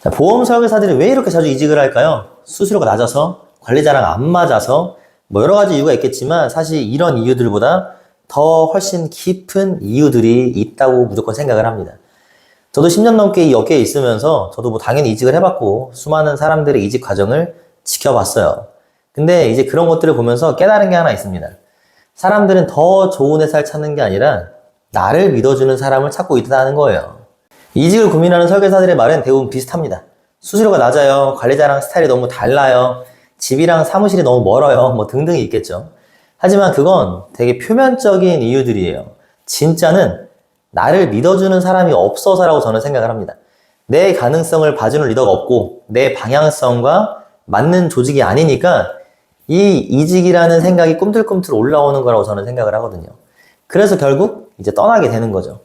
자, 보험 설계사들이 왜 이렇게 자주 이직을 할까요? 수수료가 낮아서, 관리자랑 안 맞아서, 뭐 여러 가지 이유가 있겠지만 사실 이런 이유들보다 더 훨씬 깊은 이유들이 있다고 무조건 생각을 합니다. 저도 10년 넘게 이 업계에 있으면서 저도 뭐 당연히 이직을 해봤고 수많은 사람들의 이직 과정을 지켜봤어요. 근데 이제 그런 것들을 보면서 깨달은 게 하나 있습니다. 사람들은 더 좋은 회사를 찾는 게 아니라 나를 믿어주는 사람을 찾고 있다는 거예요. 이직을 고민하는 설계사들의 말은 대부분 비슷합니다. 수수료가 낮아요. 관리자랑 스타일이 너무 달라요. 집이랑 사무실이 너무 멀어요. 뭐 등등이 있겠죠. 하지만 그건 되게 표면적인 이유들이에요. 진짜는 나를 믿어주는 사람이 없어서라고 저는 생각을 합니다. 내 가능성을 봐주는 리더가 없고 내 방향성과 맞는 조직이 아니니까 이 이직이라는 생각이 꿈틀꿈틀 올라오는 거라고 저는 생각을 하거든요. 그래서 결국 이제 떠나게 되는 거죠.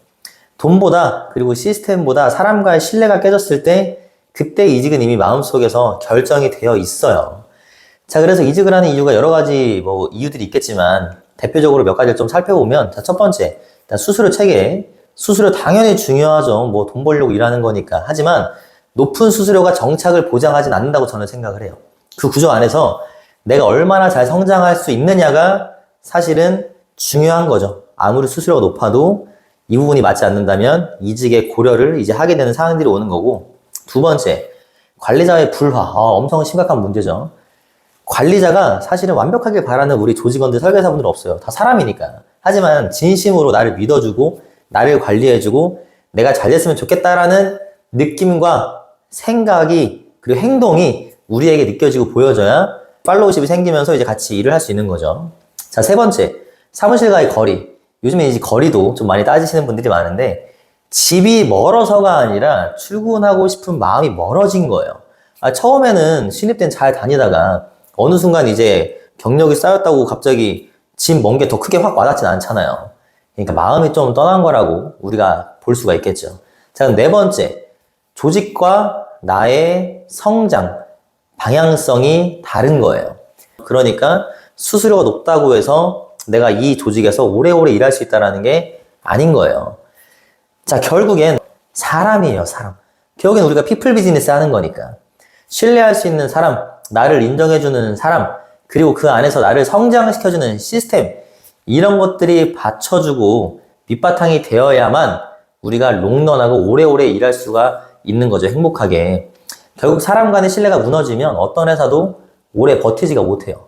돈보다 그리고 시스템보다 사람과의 신뢰가 깨졌을 때 그때 이직은 이미 마음속에서 결정이 되어 있어요. 자, 그래서 이직을 하는 이유가 여러 가지 뭐 이유들이 있겠지만 대표적으로 몇 가지를 좀 살펴보면, 자, 첫 번째, 일단 수수료 체계. 수수료 당연히 중요하죠. 뭐 돈 벌려고 일하는 거니까. 하지만 높은 수수료가 정착을 보장하진 않는다고 저는 생각을 해요. 그 구조 안에서 내가 얼마나 잘 성장할 수 있느냐가 사실은 중요한 거죠. 아무리 수수료가 높아도 이 부분이 맞지 않는다면 이직의 고려를 이제 하게 되는 상황들이 오는 거고, 두 번째, 관리자의 불화. 엄청 심각한 문제죠. 관리자가 사실은 완벽하게 바라는 우리 조직원들, 설계사분들 없어요. 다 사람이니까. 하지만 진심으로 나를 믿어주고 나를 관리해주고 내가 잘 됐으면 좋겠다라는 느낌과 생각이 그리고 행동이 우리에게 느껴지고 보여져야 팔로우십이 생기면서 이제 같이 일을 할 수 있는 거죠. 자, 세 번째, 사무실과의 거리. 요즘에 이제 거리도 좀 많이 따지시는 분들이 많은데 집이 멀어서가 아니라 출근하고 싶은 마음이 멀어진 거예요. 처음에는 신입 때는 잘 다니다가 어느 순간 이제 경력이 쌓였다고 갑자기 집 먼 게 더 크게 확 와닿진 않잖아요. 그러니까 마음이 좀 떠난 거라고 우리가 볼 수가 있겠죠. 자, 그럼 네 번째, 조직과 나의 성장, 방향성이 다른 거예요. 그러니까 수수료가 높다고 해서 내가 이 조직에서 오래오래 일할 수 있다는 게 아닌 거예요. 자, 결국엔 사람이에요, 사람. 결국엔 우리가 피플 비즈니스 하는 거니까. 신뢰할 수 있는 사람, 나를 인정해주는 사람, 그리고 그 안에서 나를 성장시켜주는 시스템, 이런 것들이 받쳐주고 밑바탕이 되어야만 우리가 롱런하고 오래오래 일할 수가 있는 거죠, 행복하게. 결국 사람 간의 신뢰가 무너지면 어떤 회사도 오래 버티지가 못해요.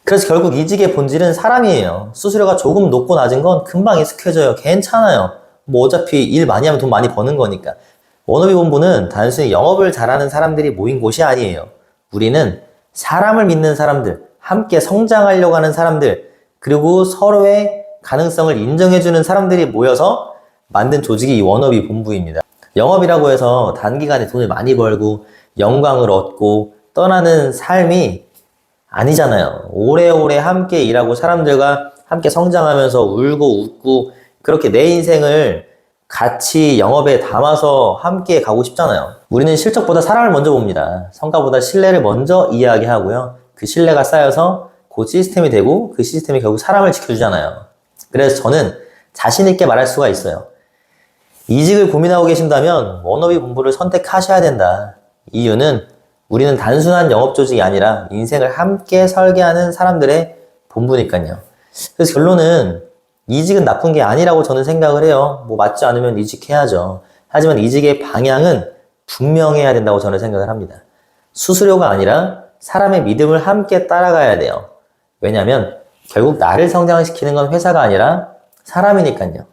그래서 결국 이직의 본질은 사람이에요. 수수료가 조금 높고 낮은 건 금방 익숙해져요. 괜찮아요. 뭐 어차피 일 많이 하면 돈 많이 버는 거니까. 워너비 본부는 단순히 영업을 잘하는 사람들이 모인 곳이 아니에요. 우리는 사람을 믿는 사람들, 함께 성장하려고 하는 사람들, 그리고 서로의 가능성을 인정해주는 사람들이 모여서 만든 조직이 이 워너비 본부입니다. 영업이라고 해서 단기간에 돈을 많이 벌고 영광을 얻고 떠나는 삶이 아니잖아요. 오래오래 함께 일하고 사람들과 함께 성장하면서 울고 웃고 그렇게 내 인생을 같이 영업에 담아서 함께 가고 싶잖아요. 우리는 실적보다 사람을 먼저 봅니다. 성과보다 신뢰를 먼저 이야기하고요. 그 신뢰가 쌓여서 그 시스템이 되고 그 시스템이 결국 사람을 지켜주잖아요. 그래서 저는 자신 있게 말할 수가 있어요. 이직을 고민하고 계신다면 워너비 본부를 선택하셔야 된다. 이유는 우리는 단순한 영업 조직이 아니라 인생을 함께 설계하는 사람들의 본부니까요. 그래서 결론은 이직은 나쁜 게 아니라고 저는 생각을 해요. 뭐 맞지 않으면 이직해야죠. 하지만 이직의 방향은 분명해야 된다고 저는 생각을 합니다. 수수료가 아니라 사람의 믿음을 함께 따라가야 돼요. 왜냐하면 결국 나를 성장시키는 건 회사가 아니라 사람이니까요.